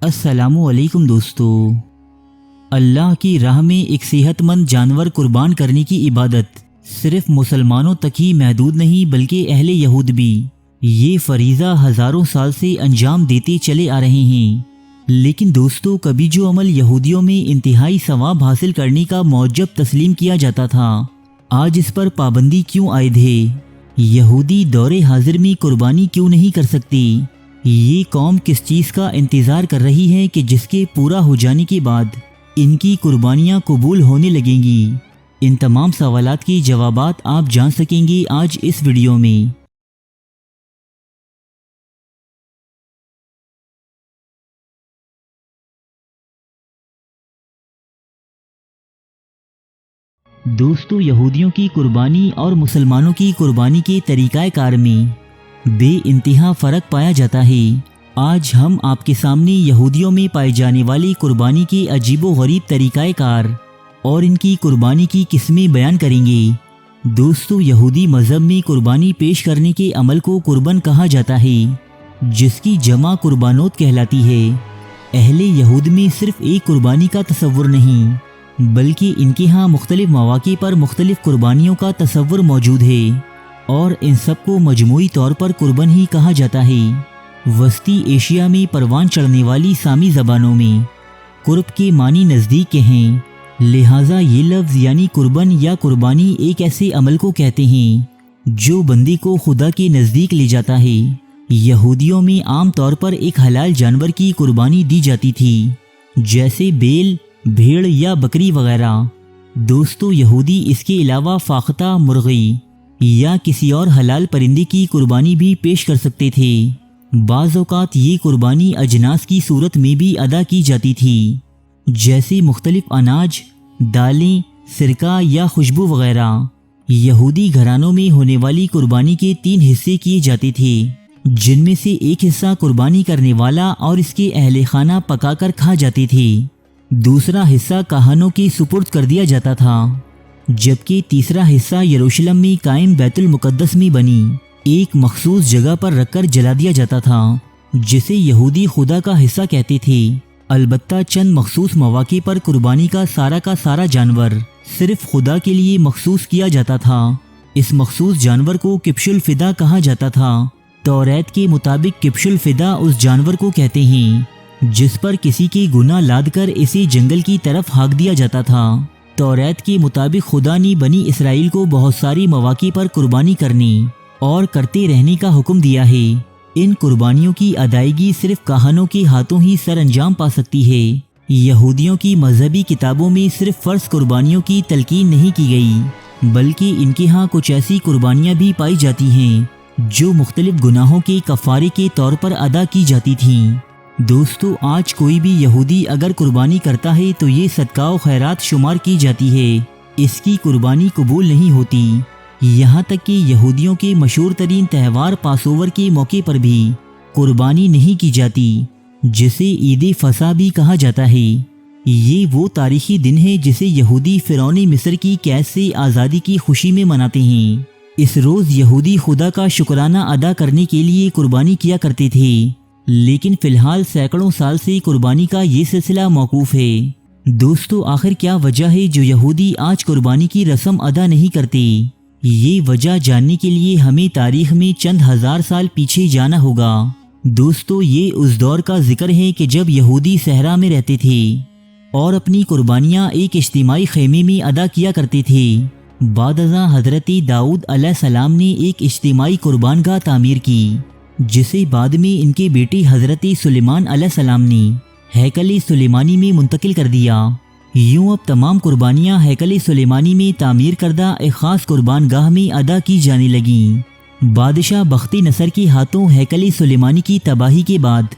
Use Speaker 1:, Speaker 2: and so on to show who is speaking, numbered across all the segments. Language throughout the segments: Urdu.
Speaker 1: السلام علیکم دوستو۔ اللہ کی راہ میں ایک صحت مند جانور قربان کرنے کی عبادت صرف مسلمانوں تک ہی محدود نہیں بلکہ اہل یہود بھی یہ فریضہ ہزاروں سال سے انجام دیتے چلے آ رہے ہیں۔ لیکن دوستو، کبھی جو عمل یہودیوں میں انتہائی ثواب حاصل کرنے کا موجب تسلیم کیا جاتا تھا، آج اس پر پابندی کیوں عائد ہے؟ یہودی دور حاضر میں قربانی کیوں نہیں کر سکتی؟ یہ قوم کس چیز کا انتظار کر رہی ہے کہ جس کے پورا ہو جانے کے بعد ان کی قربانیاں قبول ہونے لگیں گی؟ ان تمام سوالات کے جوابات آپ جان سکیں گے آج اس ویڈیو میں۔ دوستو، یہودیوں کی قربانی اور مسلمانوں کی قربانی کے طریقہ کار میں بے انتہا فرق پایا جاتا ہے۔ آج ہم آپ کے سامنے یہودیوں میں پائے جانے والی قربانی کے عجیب و غریب طریقہ کار اور ان کی قربانی کی قسمیں بیان کریں گے۔ دوستو، یہودی مذہب میں قربانی پیش کرنے کے عمل کو قربان کہا جاتا ہے، جس کی جمع قربانوت کہلاتی ہے۔ اہل یہود میں صرف ایک قربانی کا تصور نہیں بلکہ ان کے ہاں مختلف مواقع پر مختلف قربانیوں کا تصور موجود ہے، اور ان سب کو مجموعی طور پر قربان ہی کہا جاتا ہے۔ وسطی ایشیا میں پروان چڑھنے والی سامی زبانوں میں قرب کے معنی نزدیک کے ہیں، لہٰذا یہ لفظ یعنی قربان یا قربانی ایک ایسے عمل کو کہتے ہیں جو بندے کو خدا کے نزدیک لے جاتا ہے۔ یہودیوں میں عام طور پر ایک حلال جانور کی قربانی دی جاتی تھی، جیسے بیل، بھیڑ یا بکری وغیرہ۔ دوستو، یہودی اس کے علاوہ فاختہ مرغی یا کسی اور حلال پرندے کی قربانی بھی پیش کر سکتے تھے۔ بعض اوقات یہ قربانی اجناس کی صورت میں بھی ادا کی جاتی تھی، جیسے مختلف اناج، دالیں، سرکہ یا خوشبو وغیرہ۔ یہودی گھرانوں میں ہونے والی قربانی کے 3 حصے کیے جاتے تھے، جن میں سے ایک حصہ قربانی کرنے والا اور اس کے اہل خانہ پکا کر کھا جاتے تھے، دوسرا حصہ کہانوں کے سپرد کر دیا جاتا تھا، جبکہ تیسرا حصہ یروشلم میں قائم بیت المقدس میں بنی ایک مخصوص جگہ پر رکھ کر جلا دیا جاتا تھا، جسے یہودی خدا کا حصہ کہتے تھے۔ البتہ چند مخصوص مواقع پر قربانی کا سارا جانور صرف خدا کے لیے مخصوص کیا جاتا تھا۔ اس مخصوص جانور کو کبش الفدا کہا جاتا تھا۔ توریت کے مطابق کبش الفدا اس جانور کو کہتے ہیں جس پر کسی کے گناہ لاد کر اسے جنگل کی طرف ہانک دیا جاتا تھا۔ توریت کے مطابق خدا نے بنی اسرائیل کو بہت ساری مواقع پر قربانی کرنے اور کرتے رہنے کا حکم دیا ہے۔ ان قربانیوں کی ادائیگی صرف کاہنوں کے ہاتھوں ہی سر انجام پا سکتی ہے۔ یہودیوں کی مذہبی کتابوں میں صرف فرض قربانیوں کی تلقین نہیں کی گئی بلکہ ان کے ہاں کچھ ایسی قربانیاں بھی پائی جاتی ہیں جو مختلف گناہوں کے کفارے کے طور پر ادا کی جاتی تھیں۔ دوستو، آج کوئی بھی یہودی اگر قربانی کرتا ہے تو یہ صدقہ و خیرات شمار کی جاتی ہے، اس کی قربانی قبول نہیں ہوتی۔ یہاں تک کہ یہودیوں کے مشہور ترین تہوار پاسوور کے موقع پر بھی قربانی نہیں کی جاتی، جسے عید فصح بھی کہا جاتا ہے۔ یہ وہ تاریخی دن ہے جسے یہودی فرعون مصر کی قید سے آزادی کی خوشی میں مناتے ہیں۔ اس روز یہودی خدا کا شکرانہ ادا کرنے کے لیے قربانی کیا کرتے تھے، لیکن فی الحال سینکڑوں سال سے قربانی کا یہ سلسلہ موقوف ہے۔ دوستو، آخر کیا وجہ ہے جو یہودی آج قربانی کی رسم ادا نہیں کرتے؟ یہ وجہ جاننے کے لیے ہمیں تاریخ میں چند ہزار سال پیچھے جانا ہوگا۔ دوستو، یہ اس دور کا ذکر ہے کہ جب یہودی صحرا میں رہتے تھے اور اپنی قربانیاں ایک اجتماعی خیمے میں ادا کیا کرتے تھے۔ بعد ازاں حضرت داؤد علیہ السلام نے ایک اجتماعی قربان گاہ تعمیر کی، جسے بعد میں ان کے بیٹے حضرت سلیمان علیہ السلام نے ہیکل سلیمانی میں منتقل کر دیا۔ یوں اب تمام قربانیاں ہیکل سلیمانی میں تعمیر کردہ ایک خاص قربان گاہ میں ادا کی جانے لگیں۔ بادشاہ بختی نصر کے ہاتھوں ہیکل سلیمانی کی تباہی کے بعد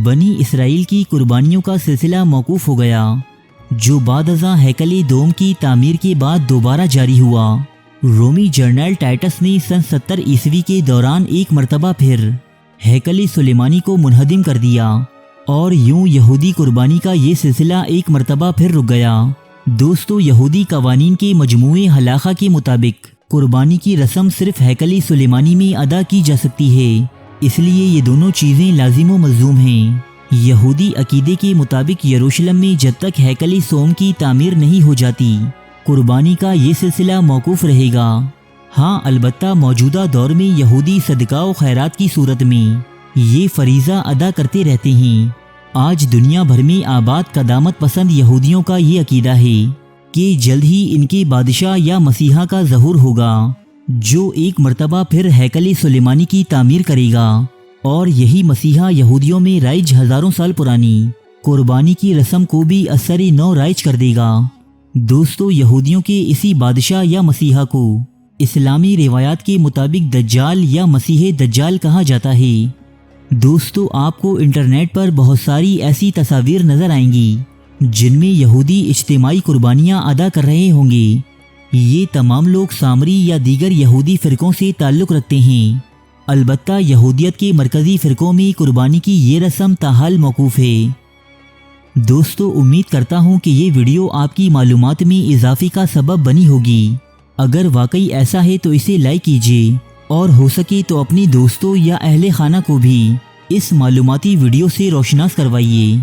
Speaker 1: بنی اسرائیل کی قربانیوں کا سلسلہ موقوف ہو گیا، جو بعد ازاں ہیکل دوم کی تعمیر کے بعد دوبارہ جاری ہوا۔ رومی جرنیل ٹائٹس نے سن 70 عیسوی کے دوران ایک مرتبہ پھر ہیکل سلیمانی کو منہدم کر دیا، اور یوں یہودی قربانی کا یہ سلسلہ ایک مرتبہ پھر رک گیا۔ دوستو، یہودی قوانین کے مجموعے ہلاخہ کے مطابق قربانی کی رسم صرف ہیکل سلیمانی میں ادا کی جا سکتی ہے، اس لیے یہ دونوں چیزیں لازم و ملزوم ہیں۔ یہودی عقیدے کے مطابق یروشلم میں جب تک ہیکل سوم کی تعمیر نہیں ہو جاتی قربانی کا یہ سلسلہ موقوف رہے گا۔ ہاں البتہ موجودہ دور میں یہودی صدقہ و خیرات کی صورت میں یہ فریضہ ادا کرتے رہتے ہیں۔ آج دنیا بھر میں آباد قدامت پسند یہودیوں کا یہ عقیدہ ہے کہ جلد ہی ان کے بادشاہ یا مسیحا کا ظہور ہوگا جو ایک مرتبہ پھر ہیکل سلیمانی کی تعمیر کرے گا، اور یہی مسیحا یہودیوں میں رائج ہزاروں سال پرانی قربانی کی رسم کو بھی اثر نو رائج کر دے گا۔ دوستو، یہودیوں کے اسی بادشاہ یا مسیحا کو اسلامی روایات کے مطابق دجال یا مسیح دجال کہا جاتا ہے۔ دوستو، آپ کو انٹرنیٹ پر بہت ساری ایسی تصاویر نظر آئیں گی جن میں یہودی اجتماعی قربانیاں ادا کر رہے ہوں گے۔ یہ تمام لوگ سامری یا دیگر یہودی فرقوں سے تعلق رکھتے ہیں، البتہ یہودیت کے مرکزی فرقوں میں قربانی کی یہ رسم تاحال موقوف ہے۔ دوستو، امید کرتا ہوں کہ یہ ویڈیو آپ کی معلومات میں اضافے کا سبب بنی ہوگی۔ اگر واقعی ایسا ہے تو اسے لائک کیجیے، اور ہو سکے تو اپنی دوستوں یا اہل خانہ کو بھی اس معلوماتی ویڈیو سے روشناس کروائیے۔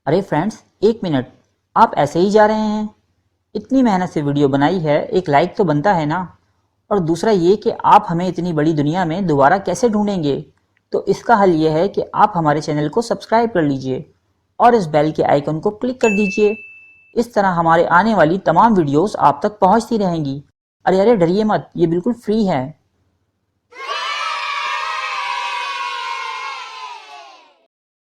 Speaker 2: ارے فرینڈز، ایک منٹ، آپ ایسے ہی جا رہے ہیں؟ اتنی محنت سے ویڈیو بنائی ہے، ایک لائک تو بنتا ہے نا؟ اور دوسرا یہ کہ آپ ہمیں اتنی بڑی دنیا میں دوبارہ کیسے ڈھونڈیں گے؟ تو اس کا حل یہ ہے کہ آپ ہمارے چینل کو سبسکرائب کر لیجئے اور اس بیل کے آئیکن کو کلک کر دیجئے۔ اس طرح ہمارے آنے والی تمام ویڈیوز آپ تک پہنچتی رہیں گی۔ ارے ڈریے مت، یہ بالکل فری ہے۔